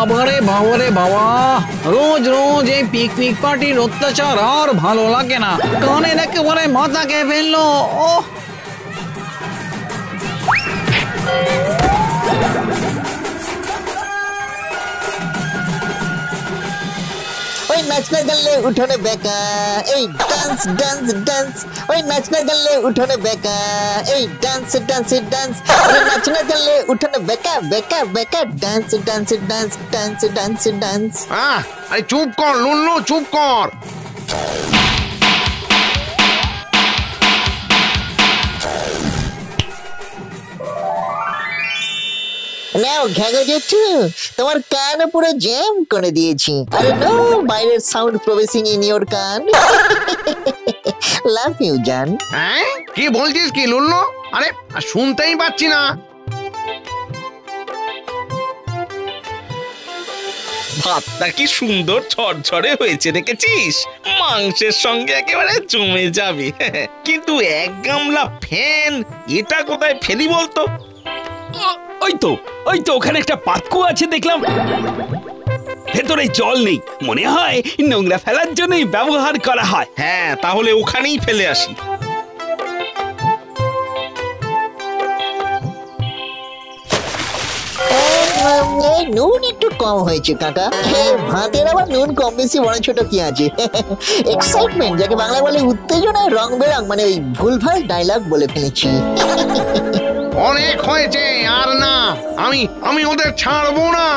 বাবারে বাবারে বাবা, রোজ রোজ এই পিকনিক পার্টির অত্যাচার আর ভালো লাগে না। কানের একেবারে মাথা খেয়ে ফেললো। ওহ, ওই নাচনা গেলে উঠোনে বেকা, এই ডান্স ডান্স ডান্স। ওই নাচনা গেলে উঠোনে বেকা, এই ডান্স ডান্স ডান্স। ওই নাচনা গেলে উঠোনে বেকা বেকা বেকা, dance dance dance dance dance dance. আরে চুপ কর লুল্লু, চুপ কর। নাও ঘ্যাগো জেঠু, তোমার কান পুরো জ্যাম করে দিয়েছি। আরে নো বাইরের সাউন্ড প্রবেসিং ইন ইওর কান। লাভ ইউ জান। হ্যাঁ, কি বলছিস কি লুল্লু? আরে শুনতেই পাচ্ছি না। ভাতটা কি সুন্দর ঝরঝরে হয়েছে দেখেছিস? মাংসের সঙ্গে একেবারে জমে যাবে। কিন্তু এক গামলা ফ্যান এটা কোথায় ফেলি বলতো? ওই তো ওখানে একটা পাতকু আছে দেখলাম, ভেতরে জল নেই, মনে হয় নোংরা ফেলার জন্যই ব্যবহার করা হয়। হ্যাঁ, তাহলে ওখানেই ফেলে আসি। নুন একটু কম হয়েছে কাকা। ভাতের আবার নুন কম বেশি বড় ছোট কি আছে? এক্সাইটমেন্ট, যাকে বাংলা বলে উত্তেজনায় রং বেরং, মানে ওই ভুলভাল ডায়লগ বলে ফেলেছি। অনেক হয়েছে, আর না। আমি ওদের ছাড়বো না।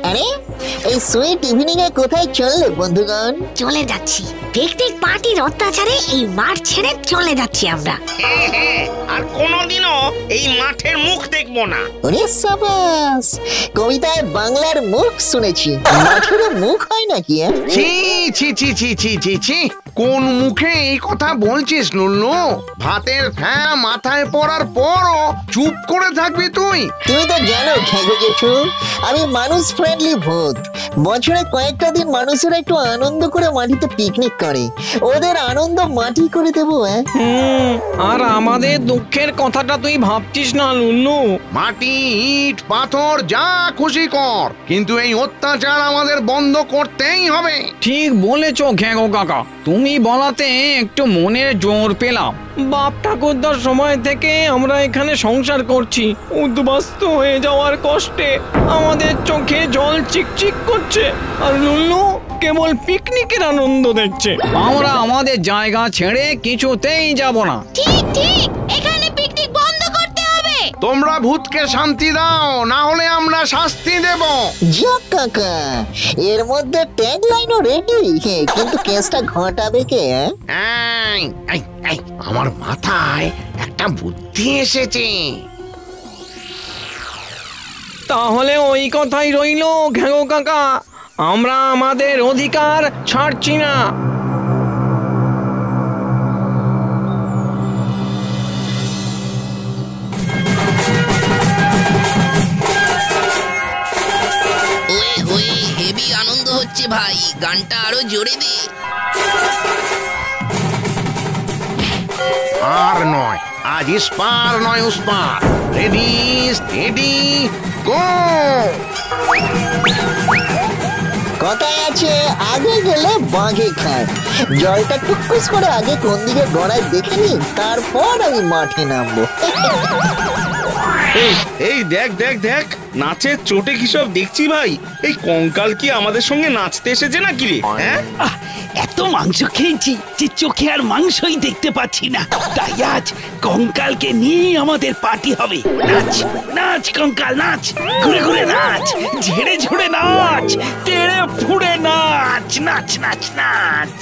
আরে এই সুইট ইভিনিং এ কোথায় চললে বন্ধুগণ? চলে যাচ্ছি পিকনিক পার্টির অত্যাচারে এই মাঠ ছেড়ে চলে যাচ্ছি আমরা। আর কোনোদিনও এই মাঠের মুখ দেখবো না। ওরে সাবাস, কবিতায় বাংলার মুখ শুনেছি, মাঠের মুখ হয় নাকি? ছি ছি ছি ছি ছি ছি ছি, কোন মুখে এই কথা বলছিস লুল্লু? ভাতের ফ্যান মাথায় পড়ার পরও চুপ করে থাকবি তুই? তুমি তো জানো ঘ্যাগো জেঠু, আমি মানুষ ফ্রেন্ডলি ভূত। বছরে কয়েকটা দিন মানুষেরা একটু আনন্দ করে মাটিতে পিকনিক করে, ওদের আনন্দ মাটি করে দেবো। আর আমাদের দুঃখের কথাটা তুই ভাবছিস না লুল্লু? মাটি, ইট, পাথর যা খুশি কর, কিন্তু এই অত্যাচার আমাদের বন্ধ করতেই হবে। ঠিক বলেছ ঘ্যাগো কাকা, তুমি বলাতে একটু মনের জোর পেলাম। বাপ ঠাকুরদার সময় থেকে আমরা এখানে সংসার করছি, উদ্বাস্ত হয়ে যাওয়ার কষ্টে আমাদের চোখে জল চিকচিক করছে, আর লুল্লু কেবল পিকনিকের আনন্দ দেখছে। আমরা আমাদের জায়গা ছেড়ে কিছুতেই যাব না। ঠিক ঠিক, এখানে পিকনিক বন্ধ করতে হবে। তোমরা ভূতকে শান্তি দাও, না হলে আমরা শাস্তি দেব। যাক কাকা, এর মধ্যে ট্যাগ লাইনও রেডি, কিন্তু কেসটা ঘটাবে কে? এই, এই, এই, আমার মাথায় একটা বুদ্ধি এসেছে। তাহলে ওই কথাই রইল ঘ্যাগো কাকা, আমরা আমাদের অধিকার ছাড়ছি না। হেভি আনন্দ হচ্ছে ভাই, গানটা আরো জোরে দে। আর নয়, আজ ইস্পার নয় উস্পার। Ready steady go. কথায় আছে আগে গেলে বাঘে খায়। জলটা টুকুস করে আগে কোন দিকে গড়ায় দেখে নি, তারপর আমি মাঠে নামবো। এই দেখ দেখ দেখ, নাচের চোটে কি সব দেখছি ভাই। এই কঙ্কাল কি আমাদের সঙ্গে নাচতে এসেছে নাকি রে? হ্যাঁ, এত মাংস খেয়েছি যে চোখে আর মাংসই দেখতে পাচ্ছি না, তাই আজ কঙ্কালকে নিয়ে আমাদের পার্টি হবে। নাচ নাচ কঙ্কাল নাচ, ঘুরে ঘুরে নাচ, ঝেড়ে ঝুড়ে নাচ, তেড়ে ফুড়ে নাচ, নাচ নাচ নাচ।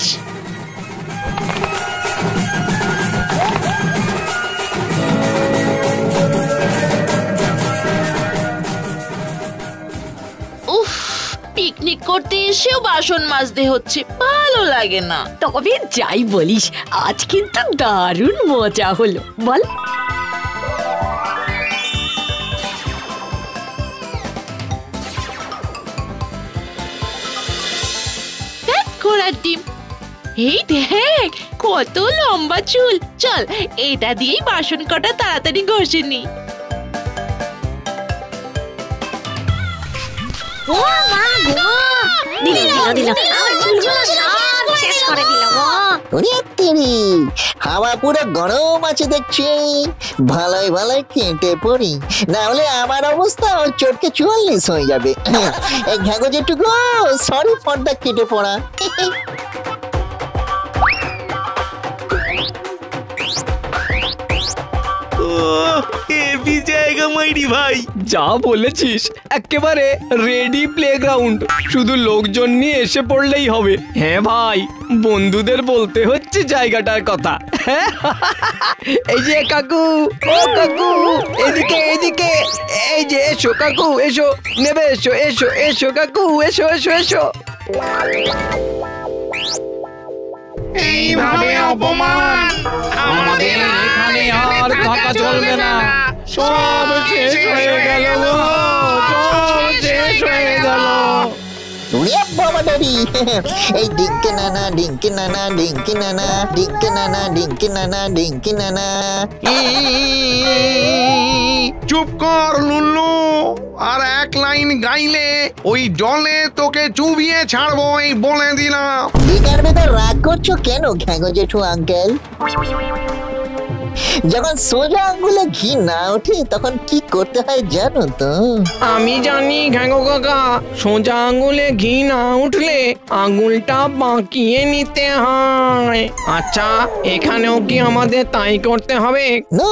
পিকনিক করতে এসেও বাসন মাজতে হচ্ছে, ভালো লাগে না। তবে যাই বলিস, আজ কিন্তু দারুণ মজা হলো বল। এই দেখ কত লম্বা চুল। চল এটা দিয়েই বাসন কটা তাড়াতাড়ি ঘষে নি। ও মা গো, দিল আমার চুলগুলো সব শেষ করে দিল গো। ওরে তেরি, হাওয়া পুরো গরম আছে দেখছি। ভালোই ভালোই কেটে পড়ি, না হলে আমার অবস্থা চটকে 44 হয়ে যাবে। এই ঘাগো যেটুকু, সরি ফর দ্য কেটে পড়া। হেভি জায়গা মাইরি ভাই। যা বলেছিস, একেবারে রেডি প্লেগ্রাউন্ড, শুধু লোকজন নিয়ে এসে পড়লেই হবে। হ্যাঁ ভাই, বন্ধুদের বলতে হচ্ছে জায়গাটার কথা। এই যে কাকু, ও কাকু, এদিকে এদিকে, এই যে এসো কাকু, এসো, নেবে এসো, এসো এসো কাকু, এসো এসো এসো। এইভাবে অপমান আমাদের এখানে আর থাকা চলবে না, সব শেষ হয়ে গেল গো, সব শেষ হয়ে গেল। ওরে বাবা ড্যাডি, এই ডিঙ্কে নানা ডিঙ্কে নানা ডিঙ্কে নানা ডিঙ্কে নানা ডিঙ্কে নানা ডিঙ্কে নানা। চুপ কর লুল্লু, আর এক লাইন গাইলে ওই জলে তোকে চুবিয়ে ছাড়বো, এই বলে দিলাম। দিকার ভেতর রাগ করছো কেন ঘ্যাগো জেঠু আঙ্কেল? যখন সোজা আঙ্গুলে ঘি না ওঠে তখন কি করতে হয় জানো তো? আমি জানি ঘ্যাঙ্গো কাকা, সোজা আঙুলে ঘি না উঠলে আঙুলটা বাঁকিয়ে নিতে হয়। আচ্ছা, এখানেও কি আমাদের তাই করতে হবে? নো,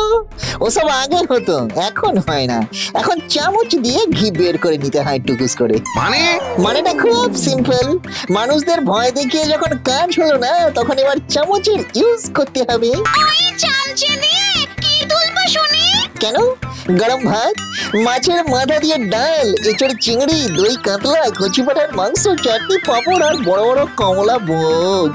ওসব আগে হতো, এখন হয় না। এখন চামচ দিয়ে ঘি বের করে নিতে হয় টুকুস করে। মানেটা খুব সিম্পল। মানুষদের ভয় দেখিয়ে যখন কাজ হলো না, তখন এবার চামচের ইউজ করতে হবে। ওই চামচে দিয়ে কি তুলবো শুনি? কেন? গরম ভাত, মাছের মাথা দিয়ে ডাল, এঁচড় চিংড়ি, দই কাতলা, কচি পাঠার মাংস, চাটনি, পাঁপড় আর বড় বড় কমলা ভোগ।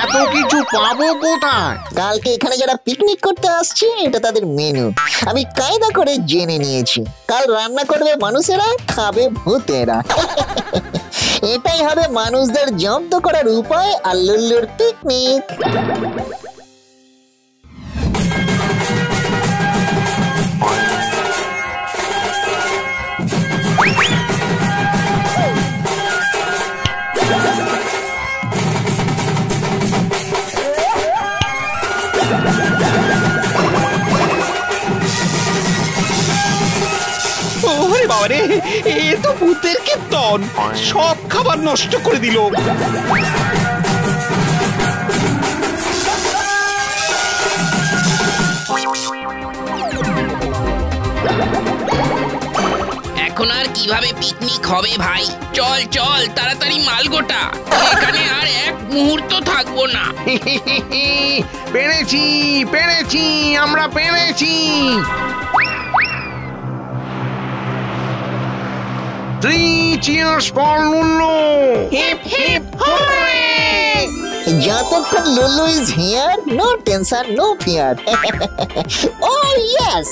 এত কিছু পাবো কোথায়? কালকে এখানে যারা পিকনিক করতে আসছে, এটা তাদের মেনু। আমি কায়দা করে জেনে নিয়েছি। কাল রান্না করবে মানুষেরা, খাবে ভূতেরা। এটাই হবে মানুষদের জব্দ করার উপায় আর লুল্লুর পিকনিক। ওরে বাবারে, এ তো ভূতের কীর্তন, সব খাবার নষ্ট করে দিল। এখন আর কিভাবে পিকনিক হবে ভাই? চল চল তাড়াতাড়ি মাল গোটা, এখানে আর এক মুহূর্ত থাকবো না। পেরেছি পেরেছি, আমরা পেরেছি। 3 cheers for Lulu! Hip hip hooray! যতক্ষণ Lulu is here, no tension, no fear. Oh yes.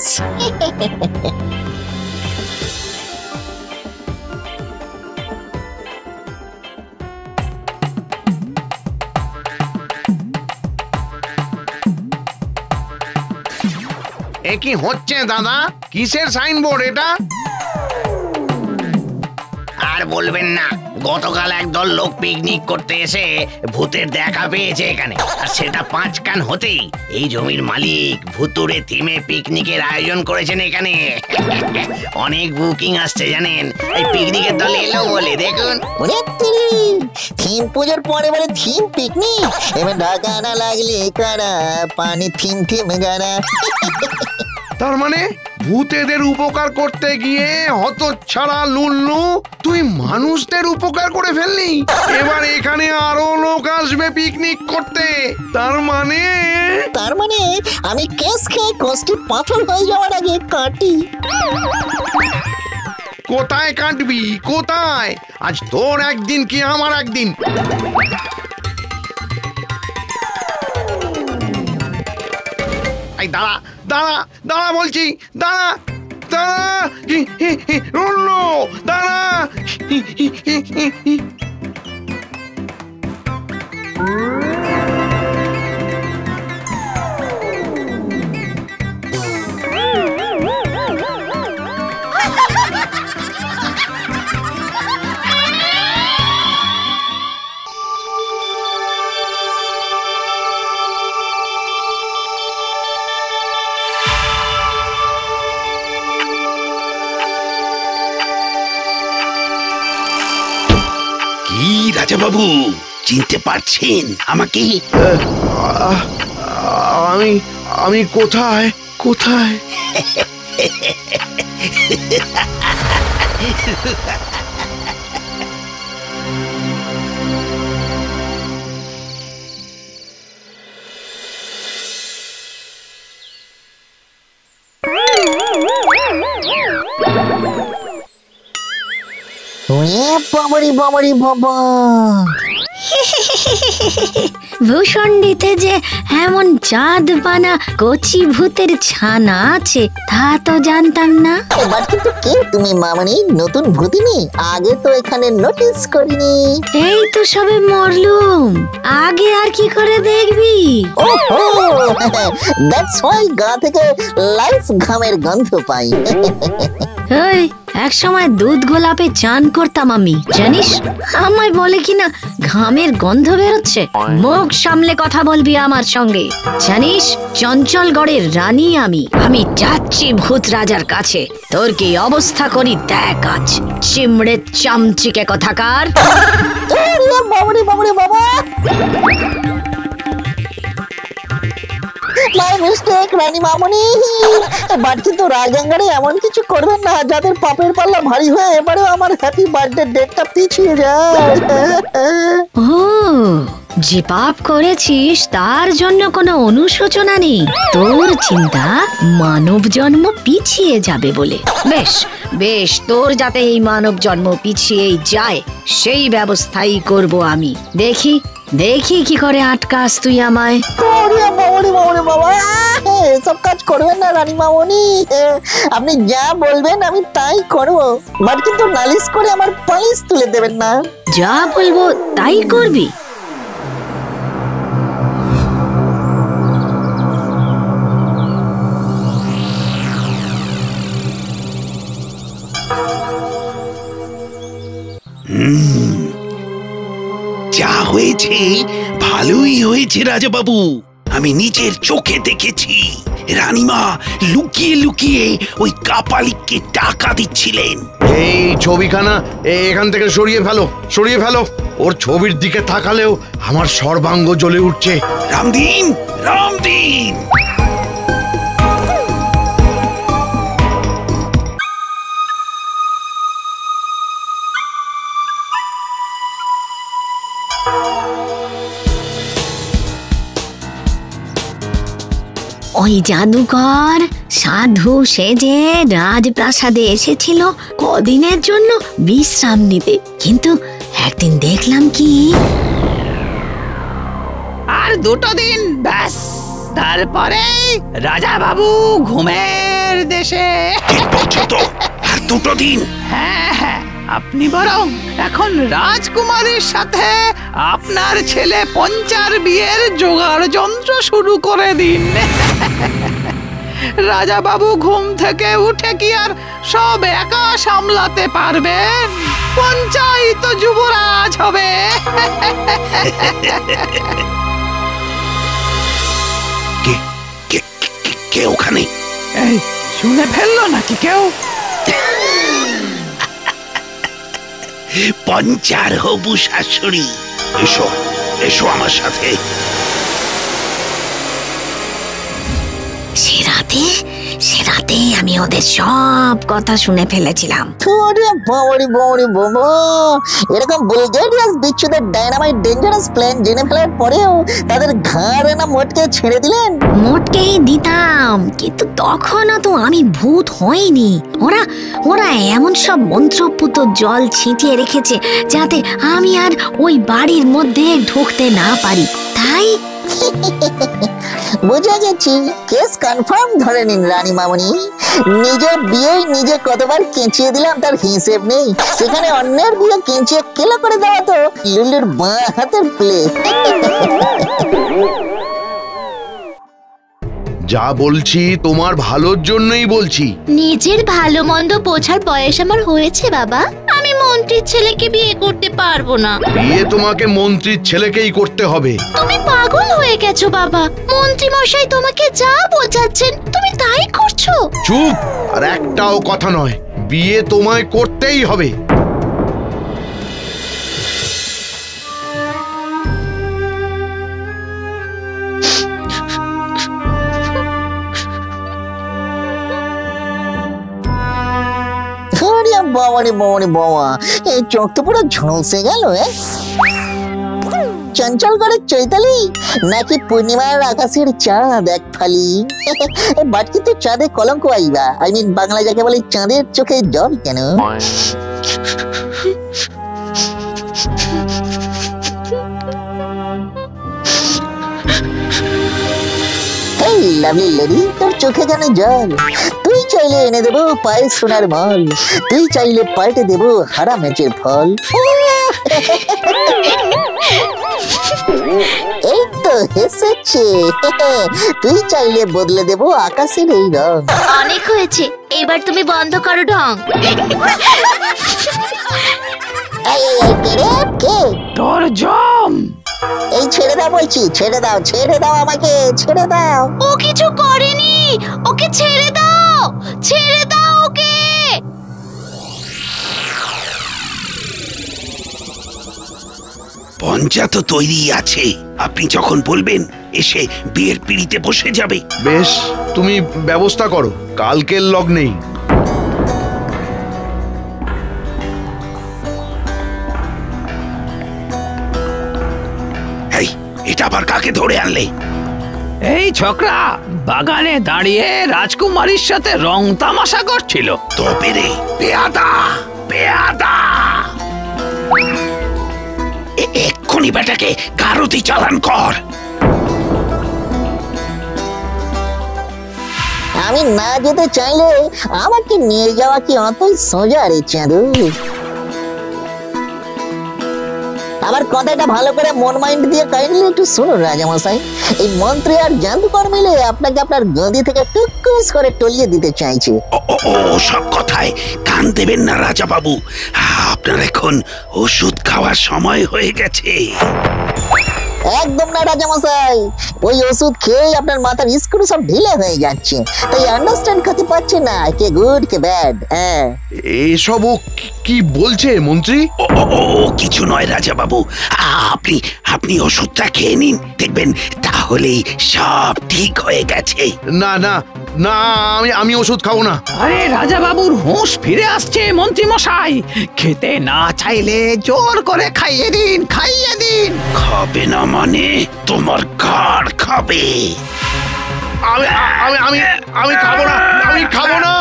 এ কি হচ্ছে দাদা? কিসের সাইনবোর্ড এটা? আর বলবেন না, গতকাল একদল লোক পিকনিক করতে এসে ভূতের দেখা পেয়েছে এখানে, আর সেটা 5 কান হতেই এই জমির মালিক ভুতুড়ে থিমে পিকনিকের আয়োজন করেছেন এখানে। অনেক বুকিং আসছে জানেন, এই পিকনিকের দল এলো বলে। দেখুন, ওরে তেরি, থিম পুজোর পরে বলে থিম পিকনিক। এবার ঢাকা না লাগলে কারা, পানি থিম থিম গারা। তার মানে ভূতেদের উপকার করতে গিয়ে হতচ্ছাড়া লুল্লু তুই মানুষদের উপকার করে ফেললি। এবার এখানে আরো লোক আসবে পিকনিক করতে। তার মানে আমি কেস খেয়ে কষ্টি পাথর হয়ে যাওয়ার আগে কাটি। কোথায় কাটবি, কোথায়? আজ তোর একদিন কি আমার একদিন। এই দাঁড়া দাঁড়া দাঁড়া বলছি, দাঁড়া দাঁড়া, লুল্লু দাঁড়া। কি রাজা বাবু, চিনতে পারছেন আমাকে? আমি আমি কোথায় কোথায়? বাবারি বাবারি বাবা, ভূষণ্ডিতে যে এমন চাঁদ বানা কচি ভূতের ছানা আছে তা তো জানতাম না। এবার কিন্তু কে তুমি মামনি? নতুন ভূতিনি? আগে তো এখানে নোটিস করিনি। এই তো সবে মরলুম, আগে আর কি করে দেখবি? ওহো, দ্যাটস হোয়াই গা থেকে লাইফ ঘামের গন্ধ পাই। এই এক সময় দুধ গোলাপে চান করতাম আমি, জানিস? আমায় বলে কিনা ঘামের গন্ধ বেরোচ্ছে। মুখ সামলে কথা বলবি আমার সঙ্গে, জানিস চঞ্চলগড়ের রানী আমি। আমি যাচ্ছি ভূত রাজার কাছে, তোর কি অবস্থা করি দেখ আজ। চিমড়ে চামচিকে কথাকার। বাবারি বাবারি বাবা, মাই মিস্টেক রানী মামনি। এবার কিন্তু রাজাঙ্গারে এমন কিছু করবেন না যাদের পাপের পাল্লা ভারী হয়ে এবারে আমার হ্যাপি বার্থডে ডেটটা পিছিয়ে যায়। ও, যে পাপ করেছিস তার জন্য কোনো অনুশোচনা নেই, তোর চিন্তা মানব জন্ম পিছিয়ে যাবে বলে। বেশ বেশ, তোর যাতে এই মানব জন্ম পিছিয়েই যায় সেই ব্যবস্থাই করব আমি। দেখি দেখি কি করে আটকাস তুই আমায়। বাবা, এসব কাজ করবেন না রানী মামনি। আপনি যা বলবেন আমি তাই করবো, বাট কিন্তু নালিশ করে আমার পালিশ তুলে দেবেন না। যা বলবো তাই করবি? যা হয়েছে ভালোই হয়েছে রাজা বাবু। আমি নিজের চোখে দেখেছি রানীমা লুকিয়ে লুকিয়ে ওই কাপালিককে টাকা দিচ্ছিলেন। এই ছবিখানা এখান থেকে সরিয়ে ফেলো, সরিয়ে ফেলো। ওর ছবির দিকে তাকালেও আমার সর্বাঙ্গ জ্বলে উঠছে। রামদিন, রামদিন, ওই জাদুকর সাধু সেজে রাজপ্রাসাদে এসেছিল কদিনের জন্য বিশ্রাম নিতে, কিন্তু একদিন দেখলাম কি আর 2 দিন ব্যাস, তারপরে রাজা বাবু ঘুমের দেশে। আর 2 দিন? হ্যাঁ হ্যাঁ, আপনি বরং এখন রাজকুমারীর সাথে আপনার ছেলে পঞ্চার বিয়ের জোগাড় যন্ত্র শুরু করে দিন। রাজা বাবু ঘুম থেকে উঠে কি আর সব একা সামলাতে পারবেন? পঞ্চাই তো যুবরাজ হবে। কে ওখানে? এই শুনে ফেললো নাকি কেউ? পঞ্চার হবু শাশুড়ি, এসো এসো আমার সাথে। সে রাতে আমি ওদের সব কথা শুনে ফেলেছিলাম। এরকম বুলগেরিয়াস বিচ্ছুদের ডায়নামাইট ডেঞ্জারাস প্ল্যান জেনে ফেলার পরেও তাদের ঘাড়ে না মোটকে ছেড়ে দিলেন? মোটকেই দিতাম, কিন্তু তখনও তো আমি ভূত হইনি। ওরা এমন সব মন্ত্রপুত জল ছিটিয়ে রেখেছে যাতে আমি আর ওই বাড়ির মধ্যে ঢুকতে না পারি, তাই বুঝে গেছি, কেস কনফার্ম ধরে নিন রানী মামনি। নিজের বিয়ে নিজে কতবার কেঁচিয়ে দিলাম তার হিসেব নেই, সেখানে অন্যের বিয়ে কেঁচিয়ে কেলা করে দেওয়া তো লুলুর বাঁ হাতের প্লে। যা বলছি তোমার ভালোর জন্যই বলছি। নিজের ভালো মন্দ বোঝার বয়স আমার হয়েছে বাবা। আমি মন্ত্রীর ছেলেকে বিয়ে করতে পারবো না। বিয়ে তোমাকে মন্ত্রীর ছেলেকেই করতে হবে। তুমি পাগল হয়ে গেছো বাবা। মন্ত্রী মশাই তোমাকে যা বোঝাচ্ছেন তুমি তাই করছো। চুপ! আর একটাও কথা নয়, বিয়ে তোমায় করতেই হবে। বাবারে বাবারে বাবা, এই চোখ তো পুরো ঝলসে গেল। চঞ্চল করে চৈতালি নাকি পূর্ণিমার আকাশের চাঁদ এক ফালি? বাট কিন্তু চাঁদে কলঙ্ক আইবা, আই মিন বাংলা যাকে বলে চাঁদের চোখে জল কেন? এই লাভলি লেডি, তোর চোখে কেন জল? তুই চাইলে এনে দেবো পায়ে সোনার মল, তুই চাইলে পাল্টে দেবো হারা ম্যাচের ফল। এই তো হেসেছে। তুই চাইলে বদলে দেবো আকাশের এই রং। অনেক হয়েছে, এবার তুমি বন্ধ করো ঢং। কে তোর জম। এই ছেড়ে দাও বলছি, ছেড়ে দাও, ছেড়ে দাও আমাকে, ছেড়ে দাও। ও কিছু করেনি, ওকে ছেড়ে দাও, ছেড়ে দাও ওকে। পঞ্চা তো তৈরি আছে, আপনি যখন বলবেন এসে বিয়ের পিড়িতে বসে যাবে। বেশ, তুমি ব্যবস্থা করো, কালকের লগ্নেই। এই, এটা আবার কাকে ধরে আনলে? এই ছোকরা বাগানে দাঁড়িয়ে রাজকুমারীর সাথে রং তামাশা করছিল। তবে রে পেয়াদা, পেয়াদা! এক্ষুনি বেটাকে গারতি চালান কর। আমি না যেতে চাইলে আমাকে নিয়ে যাওয়া কি অতই সোজা রে চাঁদু? আমার কথাটা ভালো করে মন মাইন্ড দিয়ে কাইন্ডলি একটু শুনুন রাজামশাই। এই মন্ত্রী আর জাদুকর মিলে আপনাকে আপনার গদি থেকে টুকুস করে টলিয়ে দিতে চাইছে। ও সব কথায় কান দেবেন না রাজা বাবু, আপনার এখন ওষুধ খাওয়ার সময় হয়ে গেছে। একদম না রাজামশাই, ওই ওষুধ খেয়ে আপনার মাথার স্ক্রু সব ঢিলে হয়ে যাচ্ছে, তাই আন্ডারস্ট্যান্ড করতে পারছে না কে গুড কে ব্যাড। এসব ও কি বলছে মন্ত্রী? ও কিছু নয় রাজা বাবু, আপনি আপনি ওষুধটা খেয়ে নিন, দেখবেন তাহলেই সব ঠিক হয়ে গেছে। না না না, আমি ওষুধ খাবো না। আরে রাজা বাবুর হুঁশ ফিরে আসছে মন্ত্রী মশাই, খেতে না চাইলে জোর করে খাইয়ে দিন, খাইয়ে দিন। খাবে না মানে তোমার ঘাড় খাবে। আমি আমি আমি খাবো না, আমি খাবো না।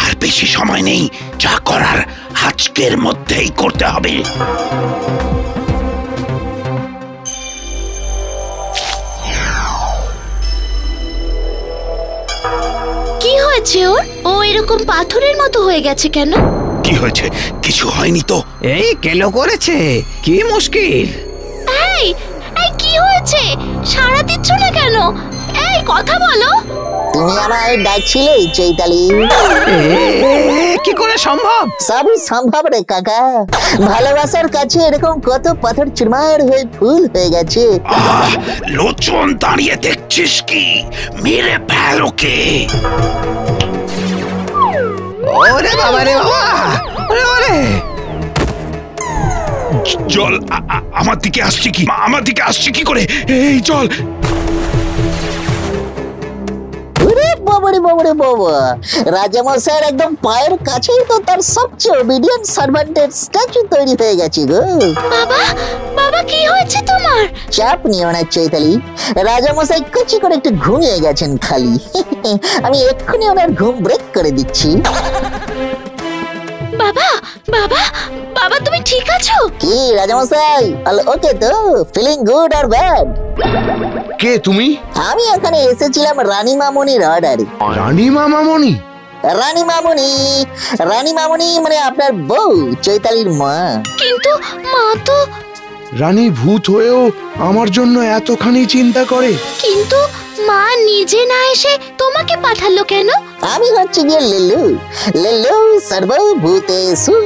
আর বেশি সময় নেই, যা করার আজকের মধ্যেই করতে হবে। কি হয়েছে ওর? ও এরকম পাথরের মতো হয়ে গেছে কেন? কি হয়েছে? কিছু হয়নি তো। এই কেলো করেছে, কি মুশকিল। এই এই কি হয়েছে? সাড়া দিচ্ছ না কেন? এই কথা বলো। তুমি আমায় ডাকছিলে চৈতালি? কি করে সম্ভব? সবই সম্ভব রে কাকা, ভালোবাসার কাছে এরকম কত পাথর চুরমার হয়ে ফুল হয়ে গেছে। লোচন দাঁড়িয়ে দেখছিস কি? মেরে ফেল ওকে। ওরে বাবা রে বাবা, ওরে ওরে। জল আমার দিকে আসছে কি? আমার দিকে আসছে কি করে? এই জল। বাবারে বাবারে বাবা, রাজামশাইয়ের একদম পায়ের কাছেই তো তার সবচেয়ে ওবিডিয়েন্ট সার্ভান্টের স্ট্যাচু তৈরি হয়ে গেছে গো। বাবা, বাবা কি হয়েছে তোমার? চাপ নিও না চৈতালি, রাজামশাই কুচি করে একটু ঘুমিয়ে গেছেন খালি। আমি এক্ষুনি ওনার ঘুম ব্রেক করে দিচ্ছি। বাবা, বাবা, বাবা তুমি ঠিক আছো? কি রাজামশাই, ওকে তো? ফিলিং গুড আর ব্যাড? কে তুমি? আমি এখানে এসেছিলাম রানী মামনির অর্ডারে। রানী মামামণি? রানী মামনি, রানী মামনি মানে আপনার বউ চৈতালির মা। কিন্তু মা তো রানী ভূত হয়েও আমার জন্য এতখানি চিন্তা করে? কিন্তু মা নিজে না এসে তোমাকে পাঠালো কেন? আমি হচ্ছে গিয়ে লেলু, লেলু সর্বভূতেষু,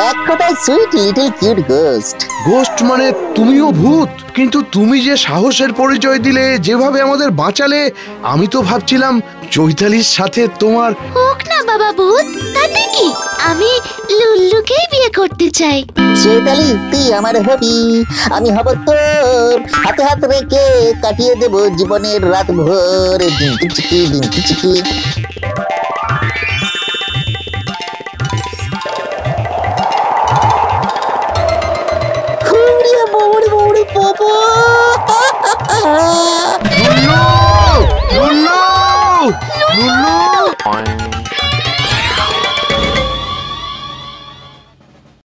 এক কথায় sweet little cute ghost. Ghost মানে তুমিও ভূত? কিন্তু তুমি যে সাহসের পরিচয় দিলে, যেভাবে আমাদের বাঁচালে, আমি তো ভাবছিলাম চৈতালির সাথে তোমার। হোক না বাবা ভূত, তাতে কি? আমি লুল্লুকেই বিয়ে করতে চাই। চৈতালি তুই আমার হবি, আমি হব তোর, হাতে হাত রেখে কাটিয়ে দেব জীবনের রাত ভোর। ডিঙ্কি চিকি ডিঙ্কি চিকি। খুঁড়িয়ে বড় বড় বাবা। লুল্লু! লুল্লু! লুল্লু!